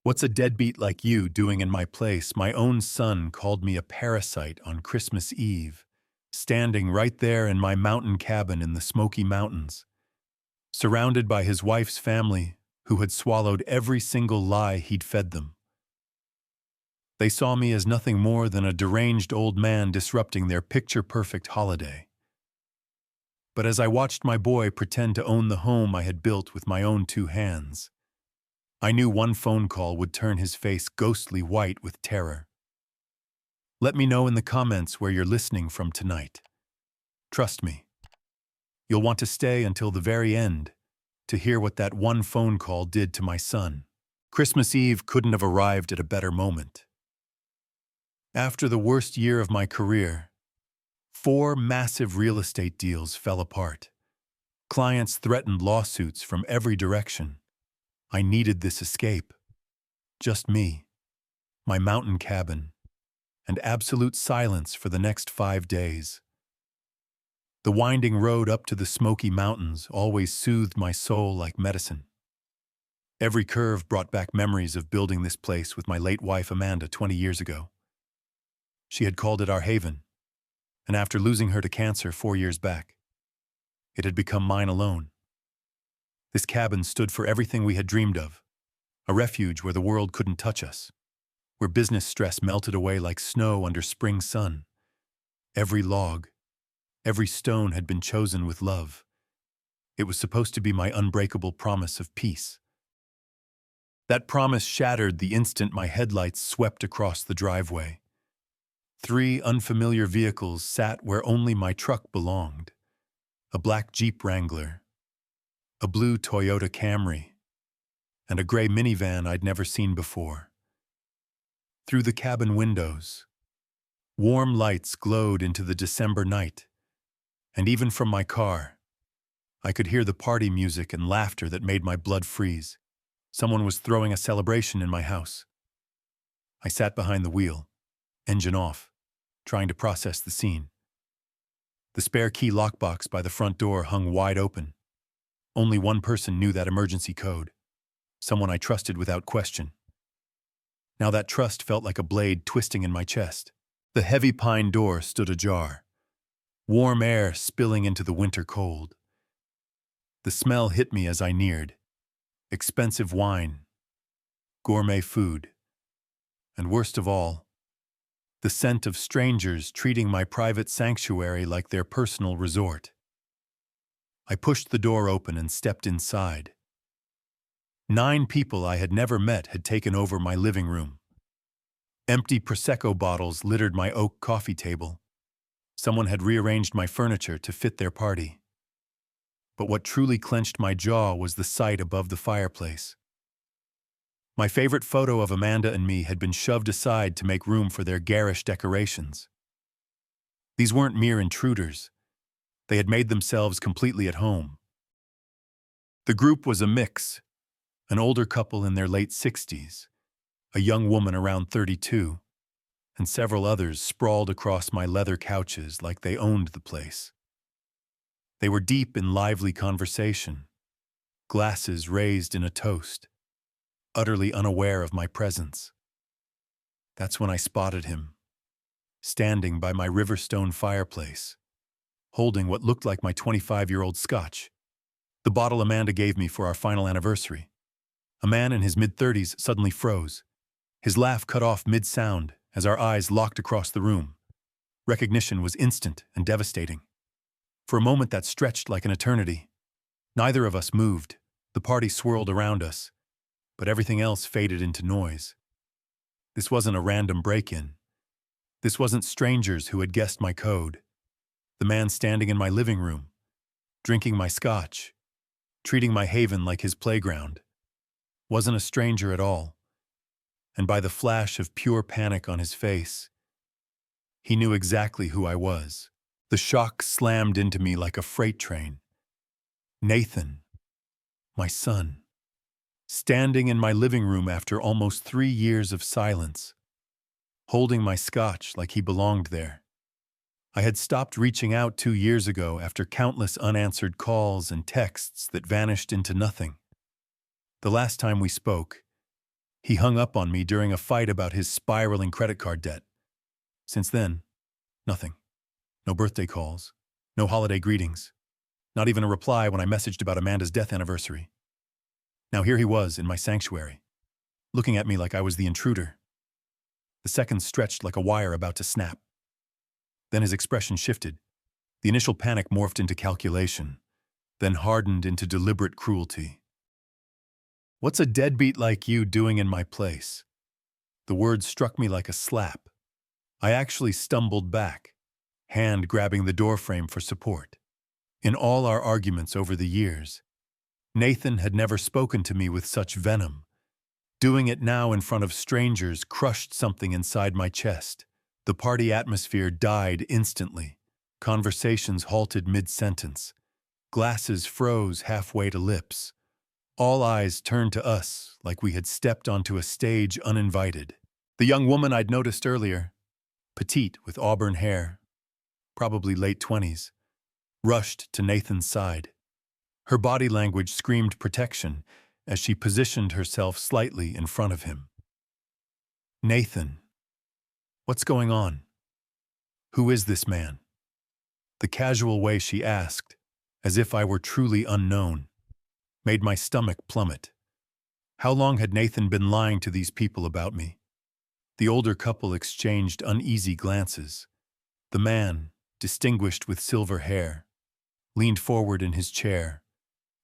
What's a deadbeat like you doing in my place? My own son called me a parasite on Christmas Eve, standing right there in my mountain cabin in the Smoky Mountains, surrounded by his wife's family who had swallowed every single lie he'd fed them. They saw me as nothing more than a deranged old man disrupting their picture-perfect holiday. But as I watched my boy pretend to own the home I had built with my own two hands, I knew one phone call would turn his face ghostly white with terror. Let me know in the comments where you're listening from tonight. Trust me, you'll want to stay until the very end to hear what that one phone call did to my son. Christmas Eve couldn't have arrived at a better moment. After the worst year of my career, 4 massive real estate deals fell apart. Clients threatened lawsuits from every direction. I needed this escape. Just me, my mountain cabin, and absolute silence for the next 5 days. The winding road up to the Smoky Mountains always soothed my soul like medicine. Every curve brought back memories of building this place with my late wife Amanda 20 years ago. She had called it our haven, and after losing her to cancer 4 years back, it had become mine alone. This cabin stood for everything we had dreamed of, a refuge where the world couldn't touch us, where business stress melted away like snow under spring sun. Every log, every stone had been chosen with love. It was supposed to be my unbreakable promise of peace. That promise shattered the instant my headlights swept across the driveway. 3 unfamiliar vehicles sat where only my truck belonged: a black Jeep Wrangler, a blue Toyota Camry, and a gray minivan I'd never seen before. Through the cabin windows, warm lights glowed into the December night, and even from my car, I could hear the party music and laughter that made my blood freeze. Someone was throwing a celebration in my house. I sat behind the wheel, engine off, trying to process the scene. The spare key lockbox by the front door hung wide open. Only one person knew that emergency code, someone I trusted without question. Now that trust felt like a blade twisting in my chest. The heavy pine door stood ajar, warm air spilling into the winter cold. The smell hit me as I neared: expensive wine, gourmet food, and worst of all, the scent of strangers treating my private sanctuary like their personal resort. I pushed the door open and stepped inside. 9 people I had never met had taken over my living room. Empty Prosecco bottles littered my oak coffee table. Someone had rearranged my furniture to fit their party. But what truly clenched my jaw was the sight above the fireplace. My favorite photo of Amanda and me had been shoved aside to make room for their garish decorations. These weren't mere intruders. They had made themselves completely at home. The group was a mix: an older couple in their late 60s, a young woman around 32, and several others sprawled across my leather couches like they owned the place. They were deep in lively conversation, glasses raised in a toast, utterly unaware of my presence. That's when I spotted him, standing by my Riverstone fireplace, holding what looked like my 25-year-old scotch, the bottle Amanda gave me for our final anniversary. A man in his mid-30s suddenly froze. His laugh cut off mid-sound as our eyes locked across the room. Recognition was instant and devastating. For a moment that stretched like an eternity. Neither of us moved. The party swirled around us, but everything else faded into noise. This wasn't a random break-in. This wasn't strangers who had guessed my code. The man standing in my living room, drinking my scotch, treating my haven like his playground, wasn't a stranger at all. And by the flash of pure panic on his face, he knew exactly who I was. The shock slammed into me like a freight train. Nathan, my son, standing in my living room after almost 3 years of silence, holding my scotch like he belonged there. I had stopped reaching out 2 years ago after countless unanswered calls and texts that vanished into nothing. The last time we spoke, He hung up on me during a fight about his spiraling credit card debt. Since then, nothing. No birthday calls, no holiday greetings, not even a reply when I messaged about Amanda's death anniversary. Now here he was in my sanctuary, looking at me like I was the intruder. The seconds stretched like a wire about to snap. Then his expression shifted. The initial panic morphed into calculation, then hardened into deliberate cruelty. "What's a deadbeat like you doing in my place?" The words struck me like a slap. I actually stumbled back, hand grabbing the doorframe for support. In all our arguments over the years, Nathan had never spoken to me with such venom. Doing it now in front of strangers crushed something inside my chest. The party atmosphere died instantly. Conversations halted mid-sentence. Glasses froze halfway to lips. All eyes turned to us like we had stepped onto a stage uninvited. The young woman I'd noticed earlier, petite with auburn hair, probably late 20s, rushed to Nathan's side. Her body language screamed protection as she positioned herself slightly in front of him. "Nathan, what's going on? Who is this man?" The casual way she asked, as if I were truly unknown, made my stomach plummet. How long had Nathan been lying to these people about me? The older couple exchanged uneasy glances. The man, distinguished with silver hair, leaned forward in his chair.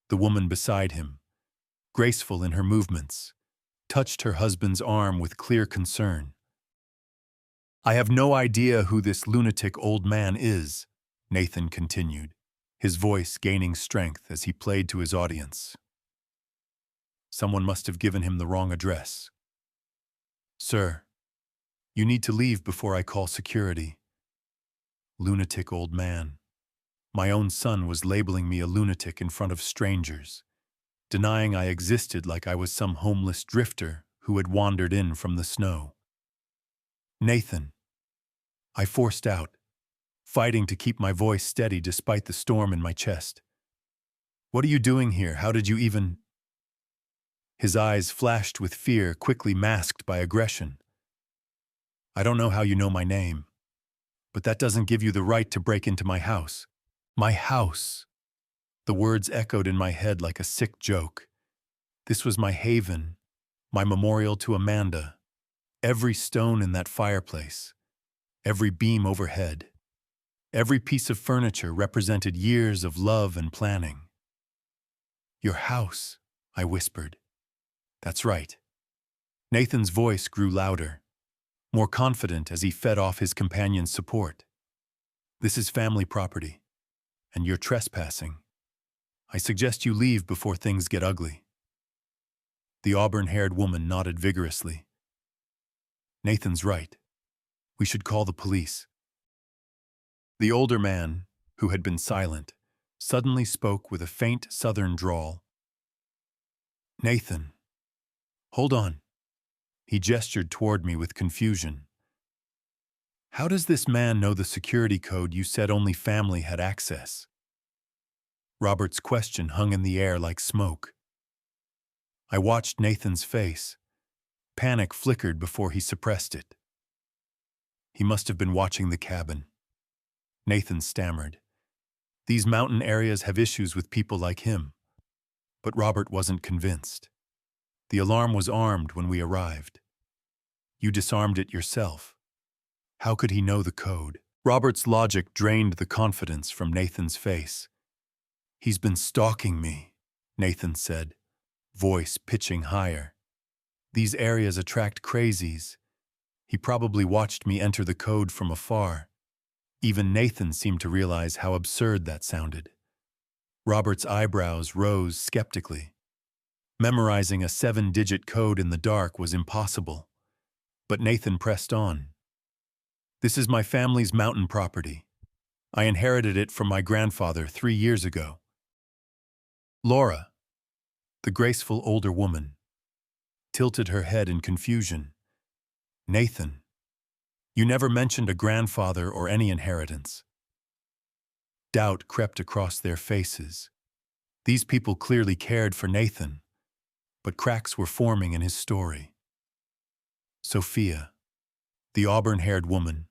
The woman beside him, graceful in her movements, touched her husband's arm with clear concern. "I have no idea who this lunatic old man is," Nathan continued, his voice gaining strength as he played to his audience. Someone must have given him the wrong address. "Sir, you need to leave before I call security." Lunatic old man. My own son was labeling me a lunatic in front of strangers, denying I existed like I was some homeless drifter who had wandered in from the snow. "Nathan," I forced out, fighting to keep my voice steady despite the storm in my chest. "What are you doing here? How did you even—" His eyes flashed with fear, quickly masked by aggression. "I don't know how you know my name, but that doesn't give you the right to break into my house." My house. The words echoed in my head like a sick joke. This was my haven, my memorial to Amanda. Every stone in that fireplace, every beam overhead, every piece of furniture represented years of love and planning. "Your house," I whispered. "That's right." Nathan's voice grew louder, more confident as he fed off his companion's support. "This is family property, and you're trespassing. I suggest you leave before things get ugly." The auburn-haired woman nodded vigorously. "Nathan's right. We should call the police." The older man, who had been silent, suddenly spoke with a faint southern drawl. "Nathan, hold on." He gestured toward me with confusion. "How does this man know the security code you said only family had access?" Robert's question hung in the air like smoke. I watched Nathan's face. Panic flickered before he suppressed it. He must have been watching the cabin. Nathan stammered. "These mountain areas have issues with people like him." But Robert wasn't convinced. "The alarm was armed when we arrived. You disarmed it yourself. How could he know the code?" Robert's logic drained the confidence from Nathan's face. "He's been stalking me," Nathan said, voice pitching higher. "These areas attract crazies. He probably watched me enter the code from afar." Even Nathan seemed to realize how absurd that sounded. Robert's eyebrows rose skeptically. Memorizing a 7-digit code in the dark was impossible. But Nathan pressed on. "This is my family's mountain property. I inherited it from my grandfather 3 years ago." Laura, the graceful older woman, tilted her head in confusion. "Nathan, you never mentioned a grandfather or any inheritance." Doubt crept across their faces. These people clearly cared for Nathan, but cracks were forming in his story. Sophia, the auburn-haired woman,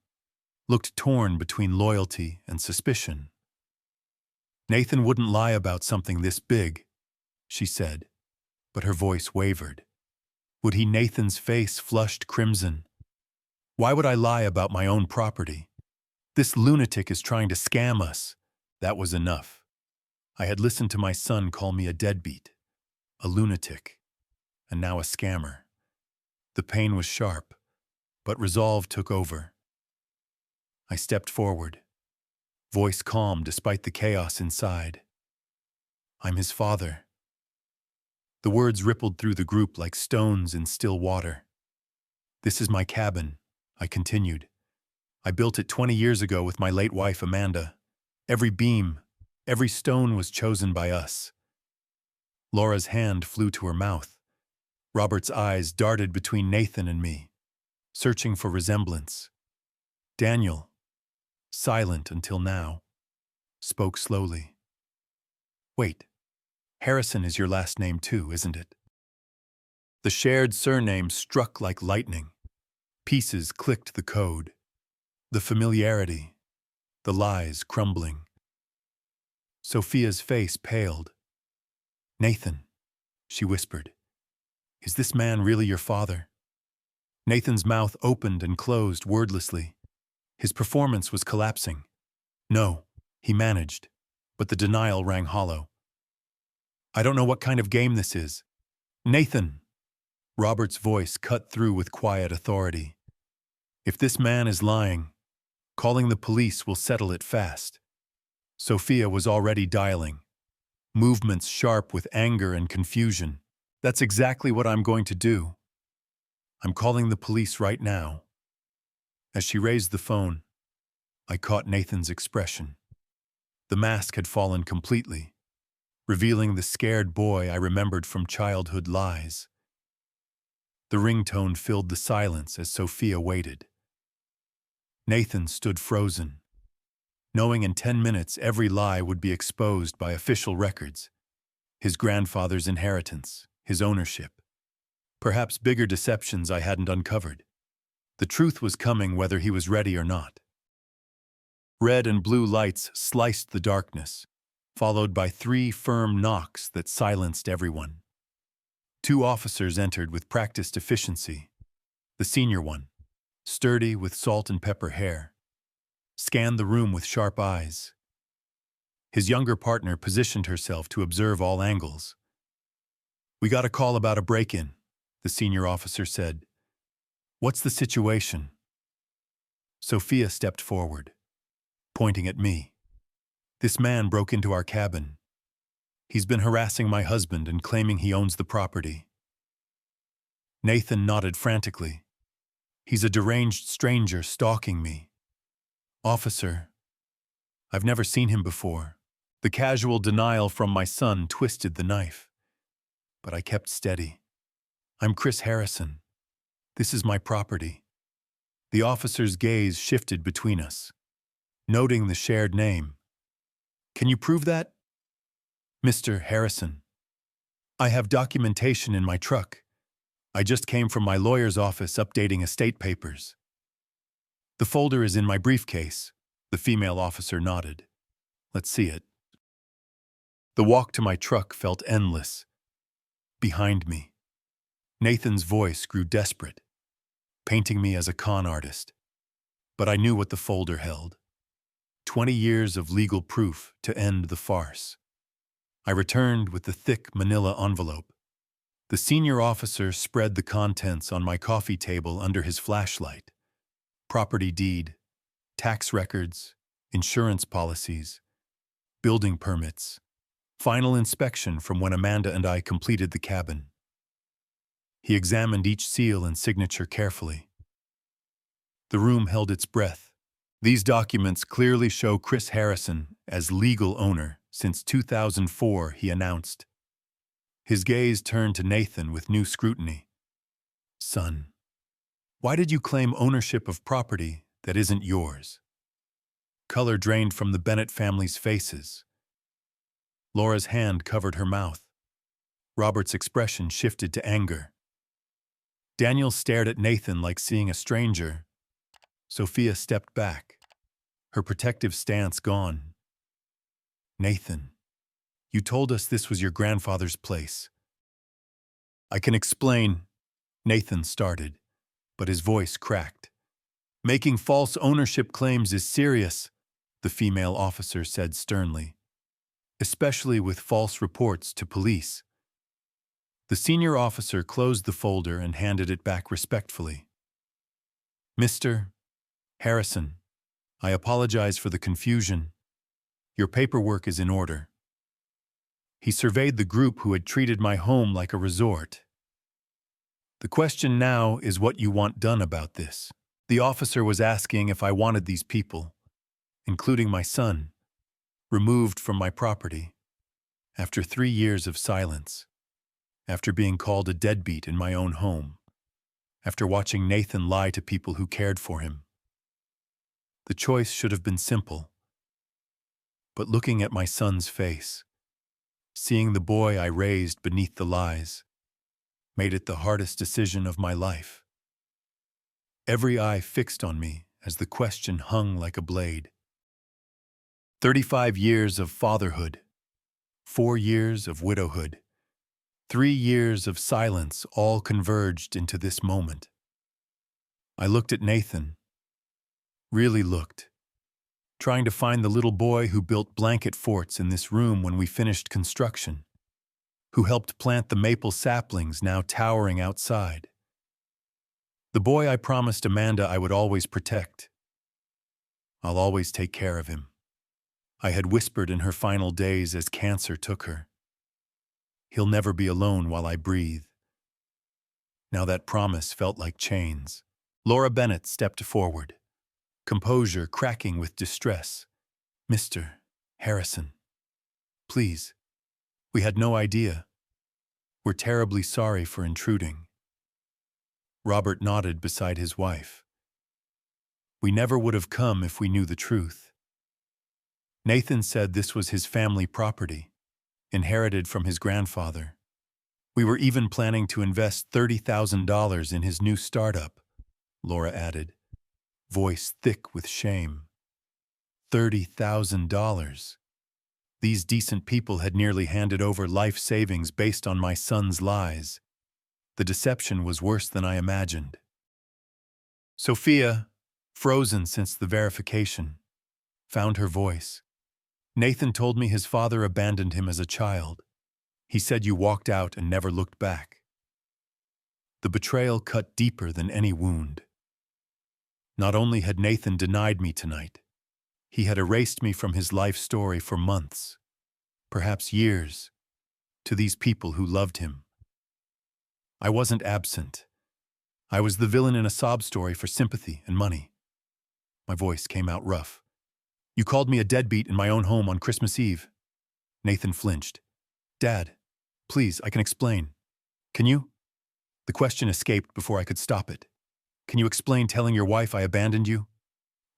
looked torn between loyalty and suspicion. Nathan wouldn't lie about something this big, she said, but her voice wavered. Would he? Nathan's face flushed crimson. Why would I lie about my own property? This lunatic is trying to scam us. That was enough. I had listened to my son call me a deadbeat, a lunatic, and now a scammer. The pain was sharp, but resolve took over. I stepped forward, voice calm despite the chaos inside. I'm his father. The words rippled through the group like stones in still water. This is my cabin, I continued. I built it 20 years ago with my late wife, Amanda. Every beam, every stone was chosen by us. Laura's hand flew to her mouth. Robert's eyes darted between Nathan and me, searching for resemblance. Daniel, silent until now, spoke slowly. Wait, Harrison is your last name too, isn't it? The shared surname struck like lightning. Pieces clicked the code. The familiarity, the lies crumbling. Sophia's face paled. Nathan, she whispered, is this man really your father? Nathan's mouth opened and closed wordlessly. His performance was collapsing. No, he managed, but the denial rang hollow. I don't know what kind of game this is. Nathan! Robert's voice cut through with quiet authority. If this man is lying, calling the police will settle it fast. Sophia was already dialing, movements sharp with anger and confusion. That's exactly what I'm going to do. I'm calling the police right now. As she raised the phone, I caught Nathan's expression. The mask had fallen completely, revealing the scared boy I remembered from childhood lies. The ringtone filled the silence as Sophia waited. Nathan stood frozen, knowing in 10 minutes every lie would be exposed by official records. His grandfather's inheritance, his ownership. Perhaps bigger deceptions I hadn't uncovered. The truth was coming whether he was ready or not. Red and blue lights sliced the darkness, followed by 3 firm knocks that silenced everyone. 2 officers entered with practiced efficiency. The senior one, sturdy with salt and pepper hair, scanned the room with sharp eyes. His younger partner positioned herself to observe all angles. We got a call about a break-in, the senior officer said. What's the situation? Sophia stepped forward, pointing at me. This man broke into our cabin. He's been harassing my husband and claiming he owns the property. Nathan nodded frantically. He's a deranged stranger stalking me. Officer, I've never seen him before. The casual denial from my son twisted the knife. But I kept steady. I'm Chris Harrison. This is my property. The officer's gaze shifted between us, noting the shared name. Can you prove that? Mr. Harrison. I have documentation in my truck. I just came from my lawyer's office updating estate papers. The folder is in my briefcase. The female officer nodded. Let's see it. The walk to my truck felt endless. Behind me, Nathan's voice grew desperate, painting me as a con artist. But I knew what the folder held. 20 years of legal proof to end the farce. I returned with the thick manila envelope. The senior officer spread the contents on my coffee table under his flashlight. Property deed, tax records, insurance policies, building permits, final inspection from when Amanda and I completed the cabin. He examined each seal and signature carefully. The room held its breath. These documents clearly show Chris Harrison as legal owner since 2004, he announced. His gaze turned to Nathan with new scrutiny. Son, why did you claim ownership of property that isn't yours? Color drained from the Bennett family's faces. Laura's hand covered her mouth. Robert's expression shifted to anger. Daniel stared at Nathan like seeing a stranger. Sophia stepped back, her protective stance gone. Nathan, you told us this was your grandfather's place. I can explain, Nathan started, but his voice cracked. Making false ownership claims is serious, the female officer said sternly, especially with false reports to police. The senior officer closed the folder and handed it back respectfully. Mr. Harrison, I apologize for the confusion. Your paperwork is in order. He surveyed the group who had treated my home like a resort. The question now is what you want done about this. The officer was asking if I wanted these people, including my son, removed from my property. After 3 years of silence, after being called a deadbeat in my own home, after watching Nathan lie to people who cared for him. The choice should have been simple. But looking at my son's face, seeing the boy I raised beneath the lies, made it the hardest decision of my life. Every eye fixed on me as the question hung like a blade. 35 years of fatherhood, 4 years of widowhood, 3 years of silence all converged into this moment. I looked at Nathan, really looked, trying to find the little boy who built blanket forts in this room when we finished construction, who helped plant the maple saplings now towering outside. The boy I promised Amanda I would always protect. I'll always take care of him. I had whispered in her final days as cancer took her. He'll never be alone while I breathe. Now that promise felt like chains. Laura Bennett stepped forward, composure cracking with distress. Mr. Harrison, please. We had no idea. We're terribly sorry for intruding. Robert nodded beside his wife. We never would have come if we knew the truth. Nathan said this was his family property, inherited from his grandfather. We were even planning to invest $30,000 in his new startup, Laura added, voice thick with shame. $30,000. These decent people had nearly handed over life savings based on my son's lies. The deception was worse than I imagined. Sophia, frozen since the verification, found her voice. Nathan told me his father abandoned him as a child. He said you walked out and never looked back. The betrayal cut deeper than any wound. Not only had Nathan denied me tonight, he had erased me from his life story for months, perhaps years, to these people who loved him. I wasn't absent. I was the villain in a sob story for sympathy and money. My voice came out rough. You called me a deadbeat in my own home on Christmas Eve. Nathan flinched. Dad, please, I can explain. Can you? The question escaped before I could stop it. Can you explain telling your wife I abandoned you?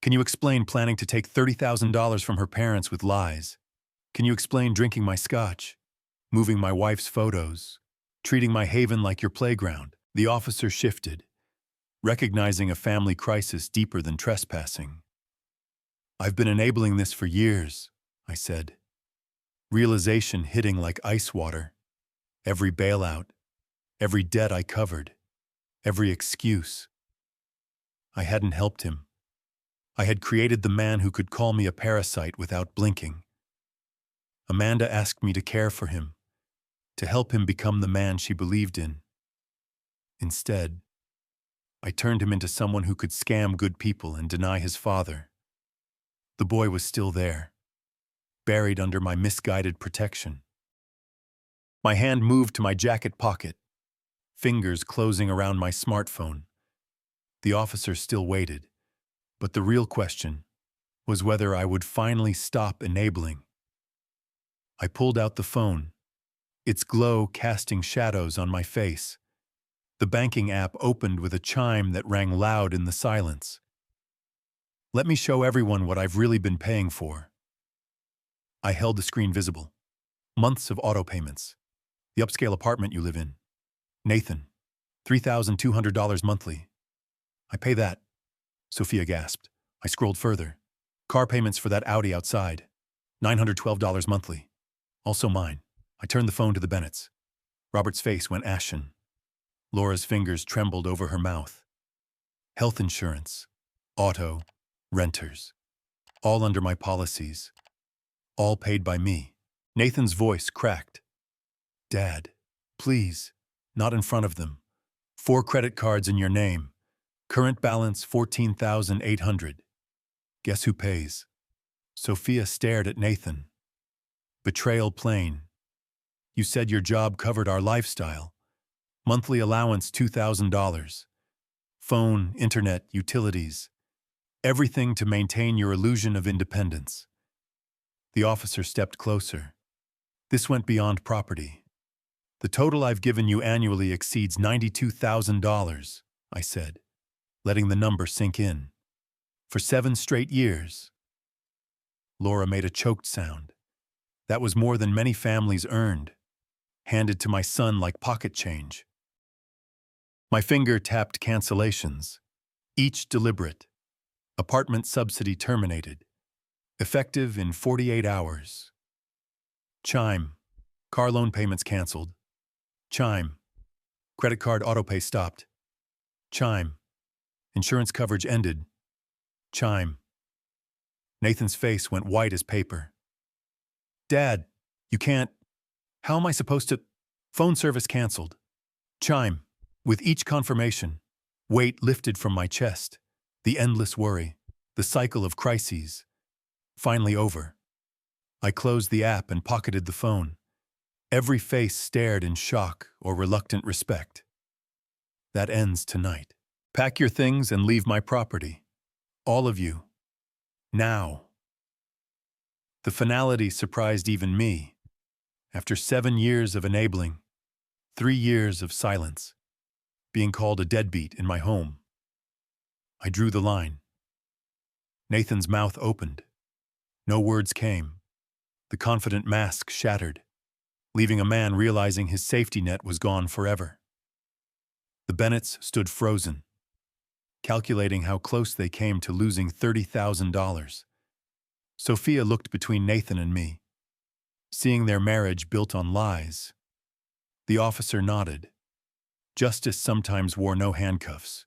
Can you explain planning to take $30,000 from her parents with lies? Can you explain drinking my scotch, moving my wife's photos, treating my haven like your playground? The officer shifted, recognizing a family crisis deeper than trespassing. I've been enabling this for years, I said. Realization hitting like ice water. Every bailout, every debt I covered, every excuse. I hadn't helped him. I had created the man who could call me a parasite without blinking. Amanda asked me to care for him, to help him become the man she believed in. Instead, I turned him into someone who could scam good people and deny his father. The boy was still there, buried under my misguided protection. My hand moved to my jacket pocket, fingers closing around my smartphone. The officer still waited, but the real question was whether I would finally stop enabling. I pulled out the phone, its glow casting shadows on my face. The banking app opened with a chime that rang loud in the silence. Let me show everyone what I've really been paying for. I held the screen visible. Months of auto payments. The upscale apartment you live in. Nathan, $3,200 monthly. I pay that, Sophia gasped. I scrolled further. Car payments for that Audi outside. $912 monthly. Also mine. I turned the phone to the Bennetts. Robert's face went ashen. Laura's fingers trembled over her mouth. Health insurance, auto, renters. All under my policies. All paid by me. Nathan's voice cracked. Dad, please, not in front of them. 4 credit cards in your name. Current balance $14,800. Guess who pays? Sophia stared at Nathan. Betrayal plain. You said your job covered our lifestyle. Monthly allowance $2,000. Phone, internet, utilities. Everything to maintain your illusion of independence. The officer stepped closer. This went beyond property. The total I've given you annually exceeds $92,000, I said, letting the number sink in. For 7 straight years. Laura made a choked sound. That was more than many families earned, handed to my son like pocket change. My finger tapped cancellations, each deliberate. Apartment subsidy terminated, effective in 48 hours. Chime, car loan payments canceled. Chime, credit card autopay stopped. Chime, insurance coverage ended. Chime. Nathan's face went white as paper. Dad, you can't. How am I supposed to? Phone service canceled. Chime. With each confirmation, weight lifted from my chest. The endless worry, the cycle of crises. Finally over. I closed the app and pocketed the phone. Every face stared in shock or reluctant respect. That ends tonight. Pack your things and leave my property. All of you. Now. The finality surprised even me. After 7 years of enabling, 3 years of silence, being called a deadbeat in my home, I drew the line. Nathan's mouth opened. No words came. The confident mask shattered, leaving a man realizing his safety net was gone forever. The Bennetts stood frozen, calculating how close they came to losing $30,000. Sophia looked between Nathan and me, seeing their marriage built on lies. The officer nodded. Justice sometimes wore no handcuffs.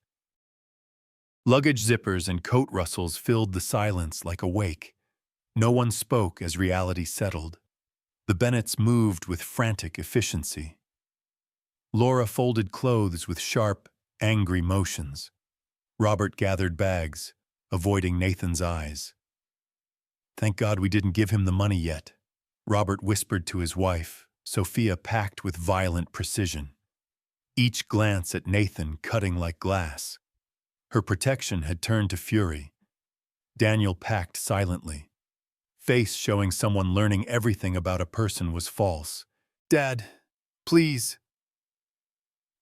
Luggage zippers and coat rustles filled the silence like a wake. No one spoke as reality settled. The Bennetts moved with frantic efficiency. Laura folded clothes with sharp, angry motions. Robert gathered bags, avoiding Nathan's eyes. Thank God we didn't give him the money yet, Robert whispered to his wife. Sophia packed with violent precision. Each glance at Nathan cutting like glass. Her protection had turned to fury. Daniel packed silently. Face showing someone learning everything about a person was false. Dad, please.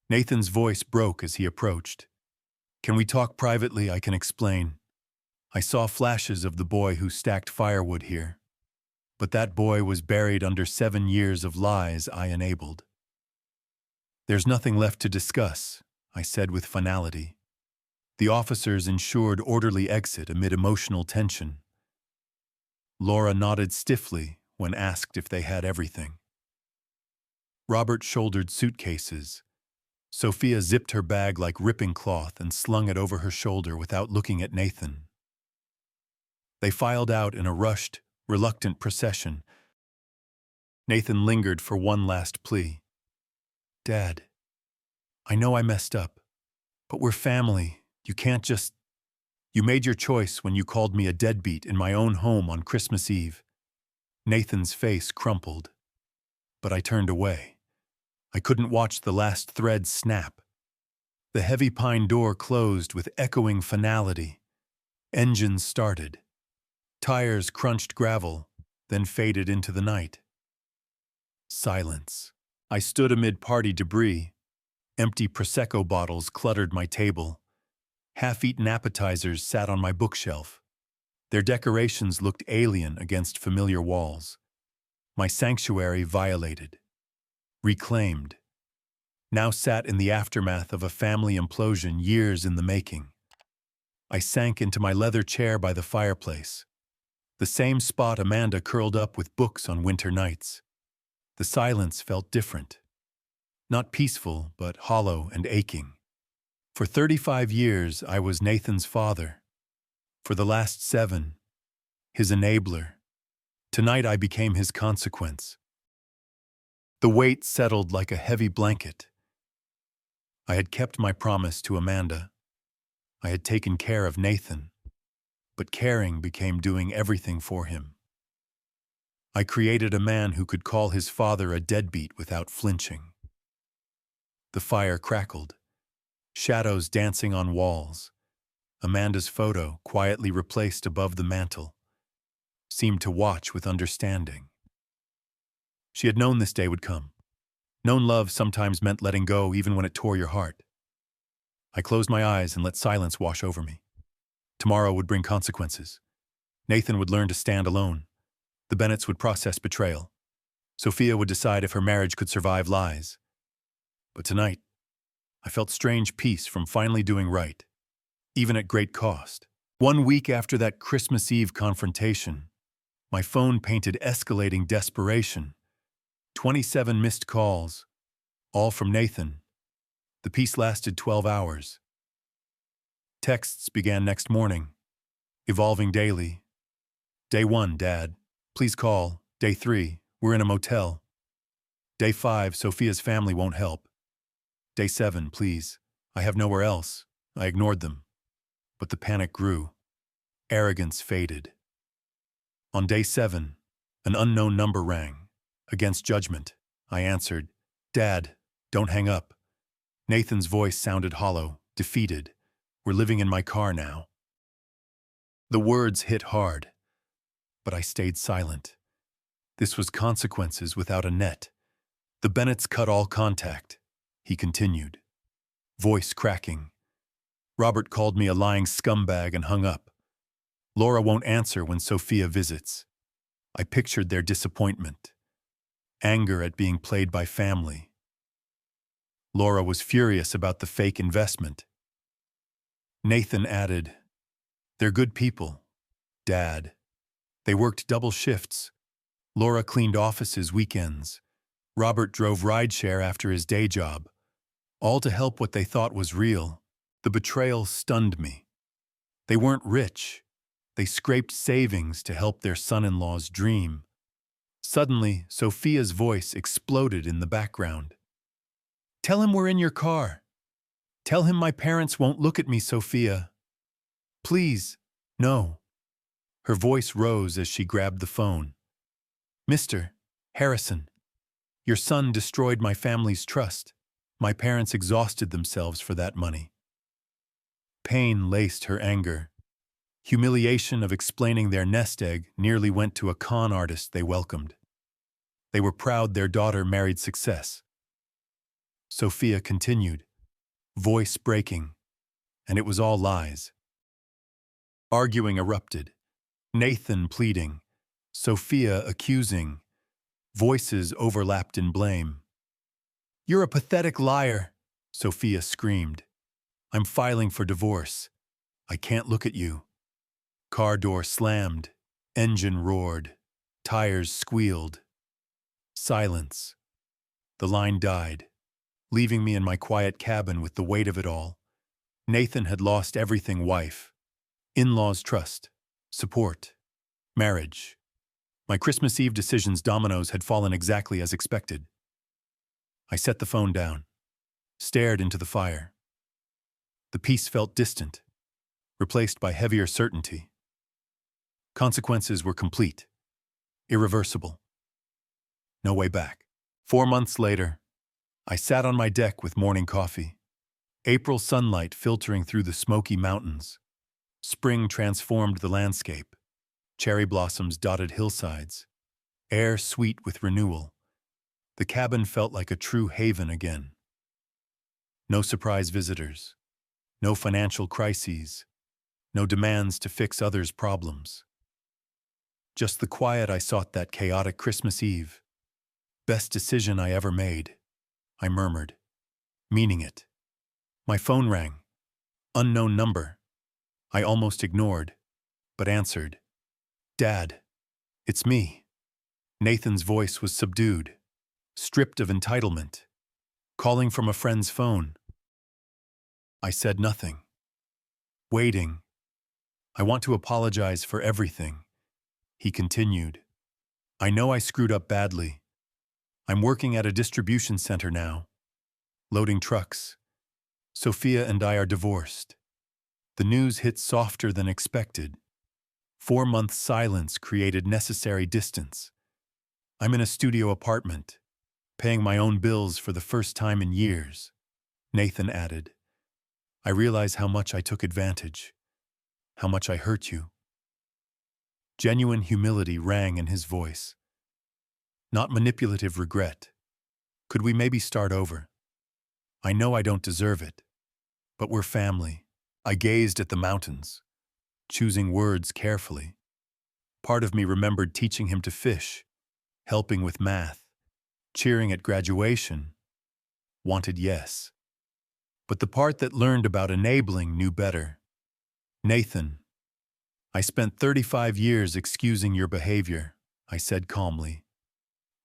Nathan's voice broke as he approached. Can we talk privately? I can explain. I saw flashes of the boy who stacked firewood here. But that boy was buried under 7 years of lies I enabled. There's nothing left to discuss, I said with finality. The officers ensured orderly exit amid emotional tension. Laura nodded stiffly when asked if they had everything. Robert shouldered suitcases. Sophia zipped her bag like ripping cloth and slung it over her shoulder without looking at Nathan. They filed out in a rushed, reluctant procession. Nathan lingered for one last plea. Dad, I know I messed up, but we're family. You can't just... You made your choice when you called me a deadbeat in my own home on Christmas Eve. Nathan's face crumpled, but I turned away. I couldn't watch the last thread snap. The heavy pine door closed with echoing finality. Engines started. Tires crunched gravel, then faded into the night. Silence. I stood amid party debris. Empty Prosecco bottles cluttered my table. Half-eaten appetizers sat on my bookshelf. Their decorations looked alien against familiar walls. My sanctuary violated. Reclaimed. now sat in the aftermath of a family implosion years in the making. I sank into my leather chair by the fireplace, the same spot Amanda curled up with books on winter nights. The silence felt different. Not peaceful, but hollow and aching. For 35 years, I was Nathan's father. For the last 7, his enabler. Tonight I became his consequence. The weight settled like a heavy blanket. I had kept my promise to Amanda. I had taken care of Nathan. But caring became doing everything for him. I created a man who could call his father a deadbeat without flinching. The fire crackled, shadows dancing on walls. Amanda's photo, quietly replaced above the mantel, seemed to watch with understanding. She had known this day would come. Known love sometimes meant letting go even when it tore your heart. I closed my eyes and let silence wash over me. Tomorrow would bring consequences. Nathan would learn to stand alone. The Bennetts would process betrayal. Sophia would decide if her marriage could survive lies. But tonight, I felt strange peace from finally doing right, even at great cost. 1 week after that Christmas Eve confrontation, my phone painted escalating desperation. 27 missed calls, all from Nathan. The peace lasted 12 hours. Texts began next morning, evolving daily. Day 1, Dad, please call. Day 3, we're in a motel. Day 5, Sophia's family won't help. Day 7, please, I have nowhere else. I ignored them. But the panic grew. Arrogance faded. On day 7, an unknown number rang. Against judgment, I answered, Dad, don't hang up. Nathan's voice sounded hollow, defeated. We're living in my car now. The words hit hard, but I stayed silent. This was consequences without a net. The Bennetts cut all contact, he continued, voice cracking. Robert called me a lying scumbag and hung up. Laura won't answer when Sophia visits. I pictured their disappointment. Anger at being played by family. Laura was furious about the fake investment. Nathan added, they're good people, Dad. They worked double shifts. Laura cleaned offices weekends. Robert drove rideshare after his day job. All to help what they thought was real. The betrayal stunned me. They weren't rich. They scraped savings to help their son-in-law's dream. Suddenly, Sophia's voice exploded in the background. Tell him we're in your car. Tell him my parents won't look at me, Sophia. Please, no. Her voice rose as she grabbed the phone. Mr. Harrison, your son destroyed my family's trust. My parents exhausted themselves for that money. Pain laced her anger. Humiliation of explaining their nest egg nearly went to a con artist they welcomed. They were proud their daughter married success. Sophia continued, voice breaking, and it was all lies. Arguing erupted. Nathan pleading, Sophia accusing. Voices overlapped in blame. You're a pathetic liar, Sophia screamed. I'm filing for divorce. I can't look at you. Car door slammed. Engine roared. Tires squealed. Silence. The line died, leaving me in my quiet cabin with the weight of it all. Nathan had lost everything: wife, in-laws' trust, support, marriage. My Christmas Eve decisions dominoes had fallen exactly as expected. I set the phone down, stared into the fire. The peace felt distant, replaced by heavier certainty. Consequences were complete, irreversible. No way back. 4 months later, I sat on my deck with morning coffee. April sunlight filtering through the smoky mountains. Spring transformed the landscape. Cherry blossoms dotted hillsides. Air sweet with renewal. The cabin felt like a true haven again. No surprise visitors. No financial crises. No demands to fix others' problems. Just the quiet I sought that chaotic Christmas Eve. Best decision I ever made, I murmured. meaning it. My phone rang. Unknown number. I almost ignored, but answered. Dad, it's me. Nathan's voice was subdued, stripped of entitlement, calling from a friend's phone. I said nothing. Waiting. I want to apologize for everything. He continued. I know I screwed up badly. I'm working at a distribution center now, loading trucks. Sophia and I are divorced. The news hit softer than expected. 4 months silence created necessary distance. I'm in a studio apartment, paying my own bills for the first time in years. Nathan added, I realize how much I took advantage, how much I hurt you. Genuine humility rang in his voice. Not manipulative regret. Could we maybe start over? I know I don't deserve it, but we're family. I gazed at the mountains, choosing words carefully. Part of me remembered teaching him to fish, helping with math, cheering at graduation. Wanted yes. But the part that learned about enabling knew better. Nathan, I spent 35 years excusing your behavior, I said calmly.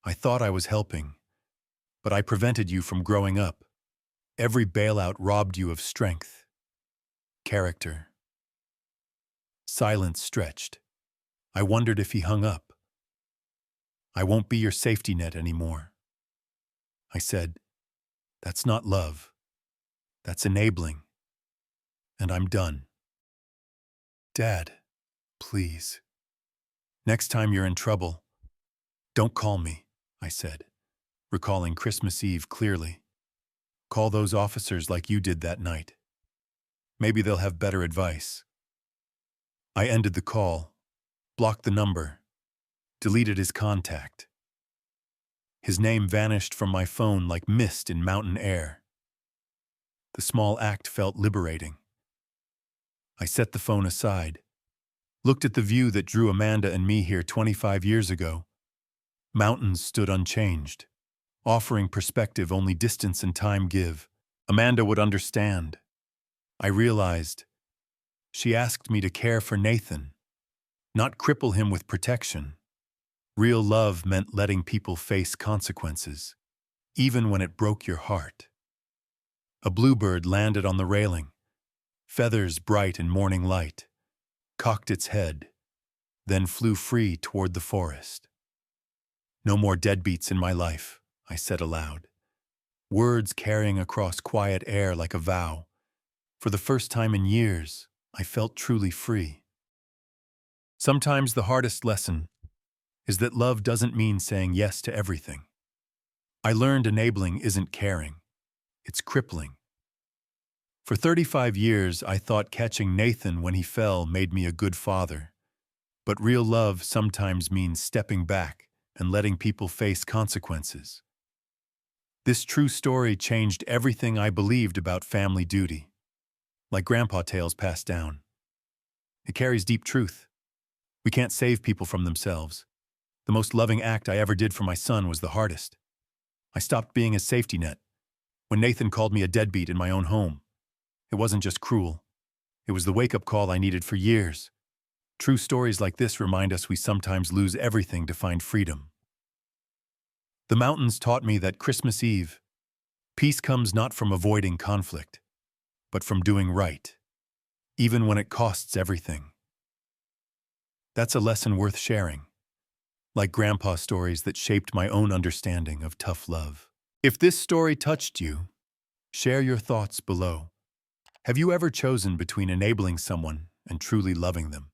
I thought I was helping, but I prevented you from growing up. Every bailout robbed you of strength, character. Silence stretched. I wondered if he hung up. I won't be your safety net anymore. I said, that's not love. That's enabling. And I'm done. Dad, please. Next time you're in trouble, don't call me, I said, recalling Christmas Eve clearly. Call those officers like you did that night. Maybe they'll have better advice. I ended the call, blocked the number, deleted his contact. His name vanished from my phone like mist in mountain air. The small act felt liberating. I set the phone aside, looked at the view that drew Amanda and me here 25 years ago. Mountains stood unchanged, offering perspective only distance and time give. Amanda would understand. I realized. She asked me to care for Nathan, not cripple him with protection. Real love meant letting people face consequences, even when it broke your heart. A bluebird landed on the railing, feathers bright in morning light, cocked its head, then flew free toward the forest. No more deadbeats in my life, I said aloud, words carrying across quiet air like a vow. For the first time in years, I felt truly free. Sometimes the hardest lesson is that love doesn't mean saying yes to everything. I learned enabling isn't caring, it's crippling. For 35 years, I thought catching Nathan when he fell made me a good father. But real love sometimes means stepping back and letting people face consequences. This true story changed everything I believed about family duty, like grandpa tales passed down. It carries deep truth. We can't save people from themselves. The most loving act I ever did for my son was the hardest. I stopped being his safety net. When Nathan called me a deadbeat in my own home, it wasn't just cruel. It was the wake-up call I needed for years. True stories like this remind us we sometimes lose everything to find freedom. The mountains taught me that Christmas Eve, peace comes not from avoiding conflict, but from doing right, even when it costs everything. That's a lesson worth sharing, like grandpa stories that shaped my own understanding of tough love. If this story touched you, share your thoughts below. Have you ever chosen between enabling someone and truly loving them?